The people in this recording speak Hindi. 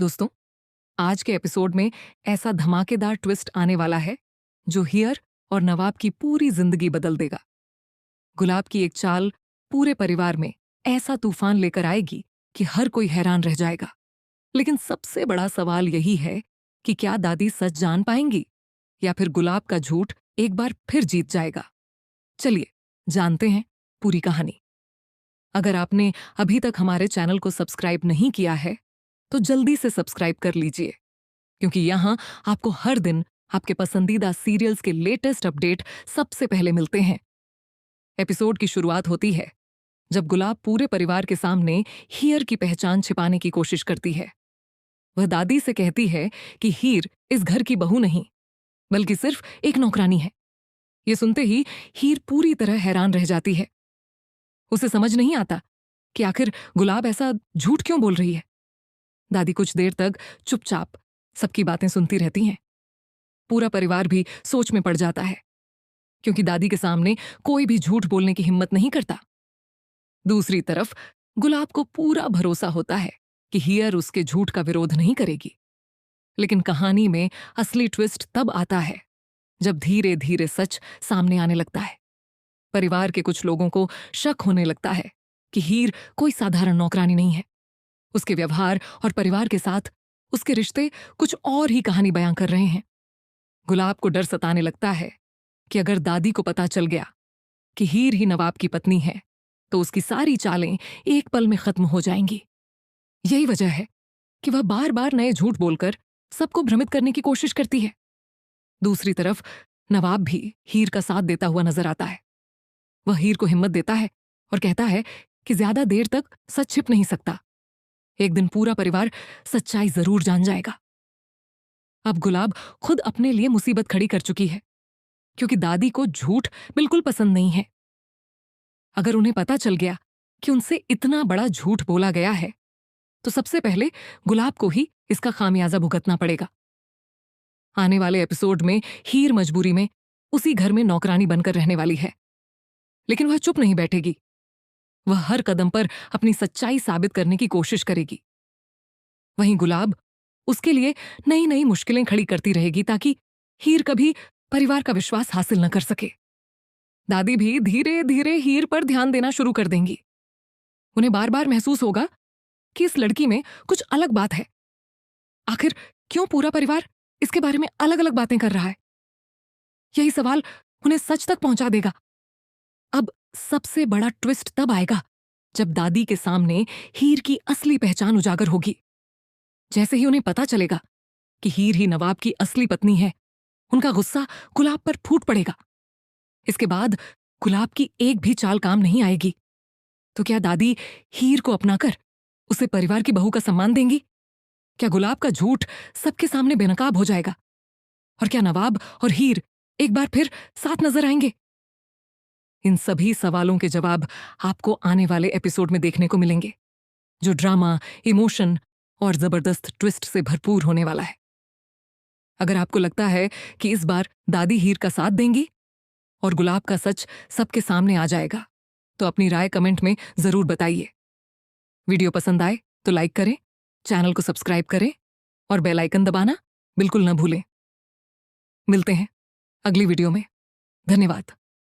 दोस्तों, आज के एपिसोड में ऐसा धमाकेदार ट्विस्ट आने वाला है जो हीर और नवाब की पूरी जिंदगी बदल देगा। गुलाब की एक चाल पूरे परिवार में ऐसा तूफान लेकर आएगी कि हर कोई हैरान रह जाएगा। लेकिन सबसे बड़ा सवाल यही है कि क्या दादी सच जान पाएंगी या फिर गुलाब का झूठ एक बार फिर जीत जाएगा। चलिए जानते हैं पूरी कहानी। अगर आपने अभी तक हमारे चैनल को सब्सक्राइब नहीं किया है तो जल्दी से सब्सक्राइब कर लीजिए, क्योंकि यहाँ आपको हर दिन आपके पसंदीदा सीरियल्स के लेटेस्ट अपडेट सबसे पहले मिलते हैं। एपिसोड की शुरुआत होती है जब गुलाब पूरे परिवार के सामने हीर की पहचान छिपाने की कोशिश करती है। वह दादी से कहती है कि हीर इस घर की बहू नहीं बल्कि सिर्फ एक नौकरानी है। ये सुनते ही हीर पूरी तरह हैरान रह जाती है। उसे समझ नहीं आता कि आखिर गुलाब ऐसा झूठ क्यों बोल रही है। दादी कुछ देर तक चुपचाप सबकी बातें सुनती रहती हैं। पूरा परिवार भी सोच में पड़ जाता है, क्योंकि दादी के सामने कोई भी झूठ बोलने की हिम्मत नहीं करता। दूसरी तरफ गुलाब को पूरा भरोसा होता है कि हीर उसके झूठ का विरोध नहीं करेगी। लेकिन कहानी में असली ट्विस्ट तब आता है जब धीरे धीरे सच सामने आने लगता है। परिवार के कुछ लोगों को शक होने लगता है कि हीर कोई साधारण नौकरानी नहीं है। उसके व्यवहार और परिवार के साथ उसके रिश्ते कुछ और ही कहानी बयां कर रहे हैं। गुलाब को डर सताने लगता है कि अगर दादी को पता चल गया कि हीर ही नवाब की पत्नी है तो उसकी सारी चालें एक पल में खत्म हो जाएंगी। यही वजह है कि वह बार बार नए झूठ बोलकर सबको भ्रमित करने की कोशिश करती है। दूसरी तरफ नवाब भी हीर का साथ देता हुआ नजर आता है। वह हीर को हिम्मत देता है और कहता है कि ज्यादा देर तक सच छिप नहीं सकता। एक दिन पूरा परिवार सच्चाई जरूर जान जाएगा। अब गुलाब खुद अपने लिए मुसीबत खड़ी कर चुकी है, क्योंकि दादी को झूठ बिल्कुल पसंद नहीं है। अगर उन्हें पता चल गया कि उनसे इतना बड़ा झूठ बोला गया है तो सबसे पहले गुलाब को ही इसका खामियाजा भुगतना पड़ेगा। आने वाले एपिसोड में हीर मजबूरी में उसी घर में नौकरानी बनकर रहने वाली है, लेकिन वह चुप नहीं बैठेगी। वह हर कदम पर अपनी सच्चाई साबित करने की कोशिश करेगी। वहीं गुलाब उसके लिए नई नई मुश्किलें खड़ी करती रहेगी ताकि हीर कभी परिवार का विश्वास हासिल न कर सके। दादी भी धीरे धीरे हीर पर ध्यान देना शुरू कर देंगी। उन्हें बार बार महसूस होगा कि इस लड़की में कुछ अलग बात है। आखिर क्यों पूरा परिवार इसके बारे में अलग अलग बातें कर रहा है? यही सवाल उन्हें सच तक पहुंचा देगा। अब सबसे बड़ा ट्विस्ट तब आएगा जब दादी के सामने हीर की असली पहचान उजागर होगी। जैसे ही उन्हें पता चलेगा कि हीर ही नवाब की असली पत्नी है, उनका गुस्सा गुलाब पर फूट पड़ेगा। इसके बाद गुलाब की एक भी चाल काम नहीं आएगी। तो क्या दादी हीर को अपनाकर उसे परिवार की बहू का सम्मान देंगी? क्या गुलाब का झूठ सबके सामने बेनकाब हो जाएगा? और क्या नवाब और हीर एक बार फिर साथ नजर आएंगे? इन सभी सवालों के जवाब आपको आने वाले एपिसोड में देखने को मिलेंगे, जो ड्रामा, इमोशन और जबरदस्त ट्विस्ट से भरपूर होने वाला है। अगर आपको लगता है कि इस बार दादी हीर का साथ देंगी और गुलाब का सच सबके सामने आ जाएगा, तो अपनी राय कमेंट में जरूर बताइए। वीडियो पसंद आए तो लाइक करें, चैनल को सब्सक्राइब करें और बेल आइकन दबाना बिल्कुल न भूलें। मिलते हैं अगली वीडियो में। धन्यवाद।